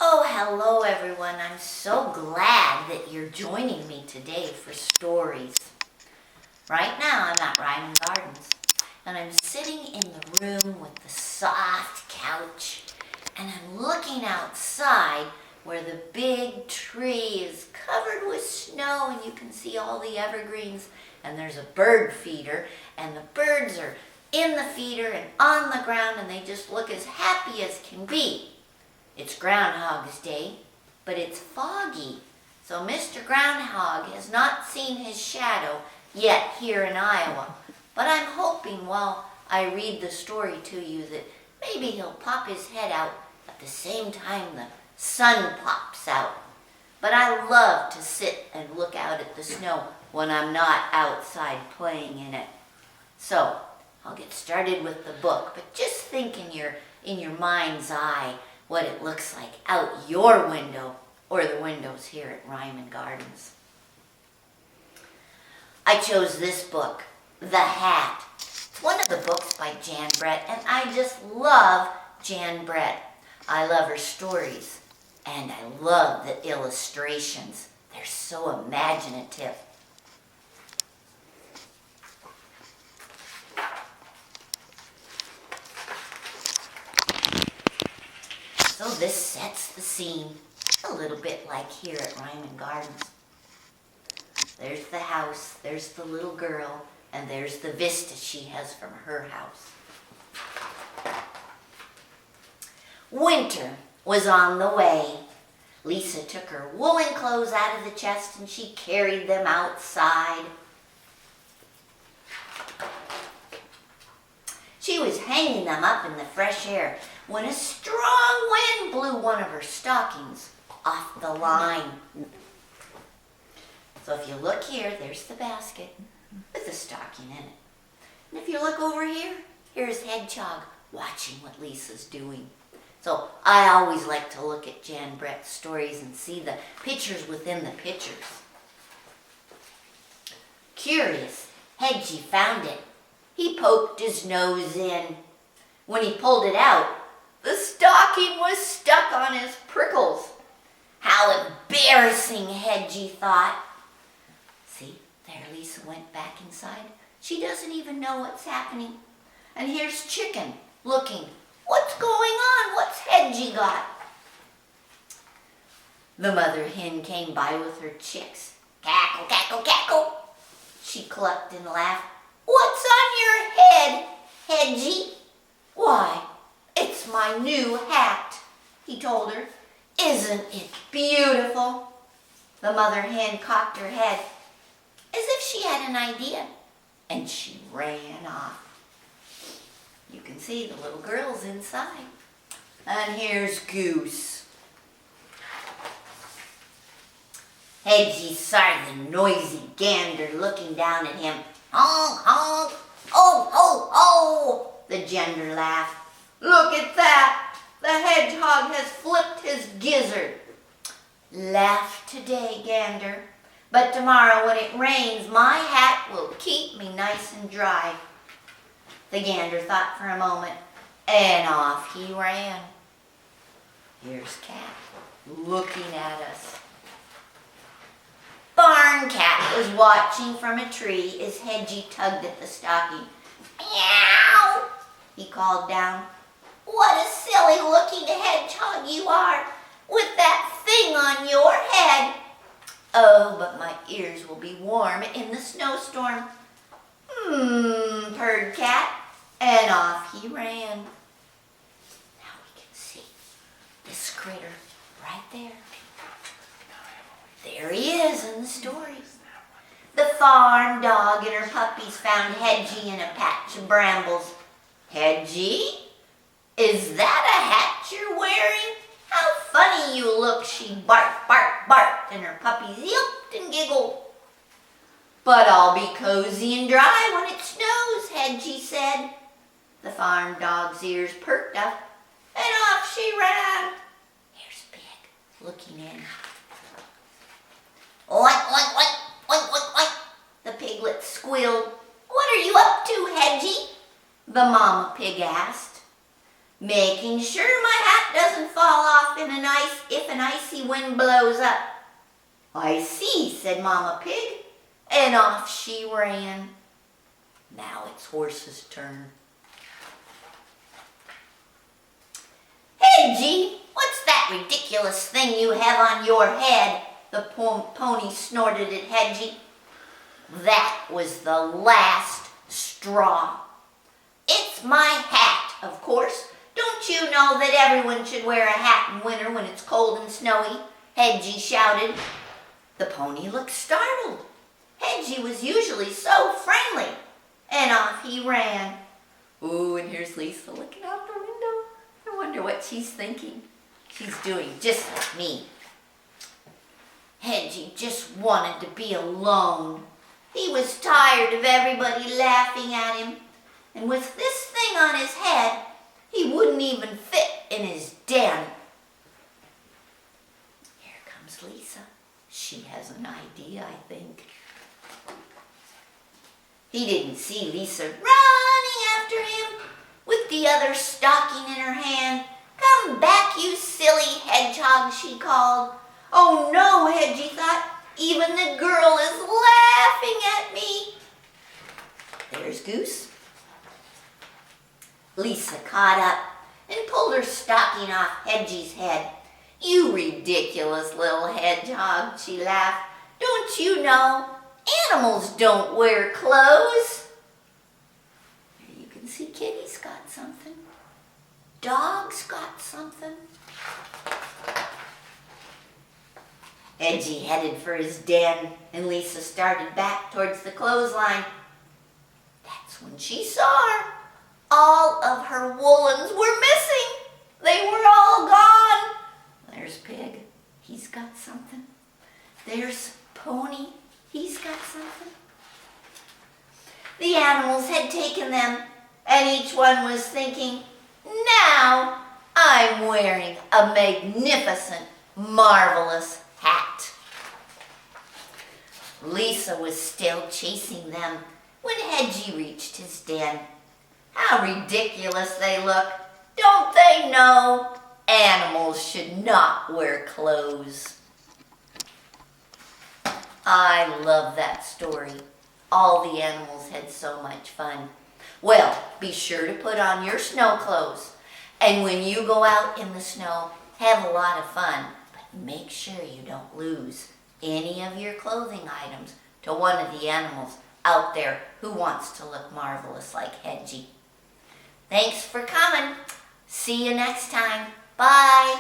Oh, hello everyone. I'm so glad that you're joining me today for stories. Right now I'm at Ryman Gardens and I'm sitting in the room with the soft couch and I'm looking outside where the big tree is covered with snow and you can see all the evergreens, and there's a bird feeder and the birds are in the feeder and on the ground and they just look as happy as can be. It's Groundhog's Day, but it's foggy, so Mr. Groundhog has not seen his shadow yet here in Iowa. But I'm hoping while I read the story to you that maybe he'll pop his head out at the same time the sun pops out. But I love to sit and look out at the snow when I'm not outside playing in it. So I'll get started with the book, but just think in your mind's eye what it looks like out your window or the windows here at Ryman Gardens. I chose this book, The Hat. It's one of the books by Jan Brett, and I just love Jan Brett. I love her stories, and I love the illustrations. They're so imaginative. So this sets the scene a little bit like here at Ryman Gardens. There's the house, there's the little girl, and there's the vista she has from her house. Winter was on the way. Lisa took her woolen clothes out of the chest and she carried them outside. She was hanging them up in the fresh air when a strong wind blew one of her stockings off the line. So if you look here, there's the basket with the stocking in it. And if you look over here, here's Hedgehog watching what Lisa's doing. So I always like to look at Jan Brett's stories and see the pictures within the pictures. Curious, Hedgie found it. He poked his nose in. When he pulled it out, the stocking was stuck on his prickles. How embarrassing, Hedgie thought. See, there Lisa went back inside. She doesn't even know what's happening. And here's Chicken looking. What's going on? What's Hedgie got? The mother hen came by with her chicks. Cackle, cackle, cackle. She clucked and laughed. What's on your head, Hedgie? Why, it's my new hat, he told her. Isn't it beautiful? The mother hen cocked her head as if she had an idea, and she ran off. You can see the little girl's inside. And here's Goose. Hedgie saw the noisy gander looking down at him. Honk, honk, oh, oh, oh, the gander laughed. Look at that, the hedgehog has flipped his gizzard. Laugh today, gander, but tomorrow when it rains, my hat will keep me nice and dry. The gander thought for a moment, and off he ran. Here's Cat looking at us. Barn Cat was watching from a tree as Hedgie tugged at the stocking. Meow, he called down. What a silly looking hedgehog you are with that thing on your head. Oh, but my ears will be warm in the snowstorm. Purred Cat, and off he ran. Now we can see this critter right there. There he is in the story. The farm dog and her puppies found Hedgie in a patch of brambles. Hedgie, is that a hat you're wearing? How funny you look, she barked, barked, barked, and her puppies yelped and giggled. But I'll be cozy and dry when it snows, Hedgie said. The farm dog's ears perked up, and off she ran. Here's Pig looking in. Oink, oink, oink, oink, oink, oink, the piglet squealed. What are you up to, Hedgie? The mama pig asked. making sure my hat doesn't fall off if an icy wind blows up. I see, said Mama Pig, and off she ran. Now it's Horse's turn. Hedgie, what's that ridiculous thing you have on your head? The pony snorted at Hedgie. That was the last straw. It's my hat, of course. Don't you know that everyone should wear a hat in winter when it's cold and snowy? Hedgie shouted. The pony looked startled. Hedgie was usually so friendly. And off he ran. Ooh, and here's Lisa looking out the window. I wonder what she's thinking. She's doing just like me. Hedgie just wanted to be alone. He was tired of everybody laughing at him. And with this thing on his head, he wouldn't even fit in his den. Here comes Lisa. She has an idea, I think. He didn't see Lisa running after him with the other stocking in her hand. Come back, you silly hedgehog, she called. Oh no, Hedgie thought, even the girl is laughing at me. There's Goose. Lisa caught up and pulled her stocking off Hedgie's head. You ridiculous little hedgehog, she laughed. Don't you know, animals don't wear clothes. Here you can see Kitty's got something. Dog's got something. Hedgie headed for his den, and Lisa started back towards the clothesline. That's when she saw her. All of her woolens were missing. They were all gone. There's Pig. He's got something. There's Pony. He's got something. The animals had taken them, and each one was thinking, now I'm wearing a magnificent, marvelous hat. Lisa was still chasing them when Hedgie reached his den. How ridiculous they look. Don't they know animals should not wear clothes? I love that story. All the animals had so much fun. Well, be sure to put on your snow clothes. And when you go out in the snow, have a lot of fun. But make sure you don't lose any of your clothing items to one of the animals out there who wants to look marvelous like Hedgie. Thanks for coming. See you next time. Bye.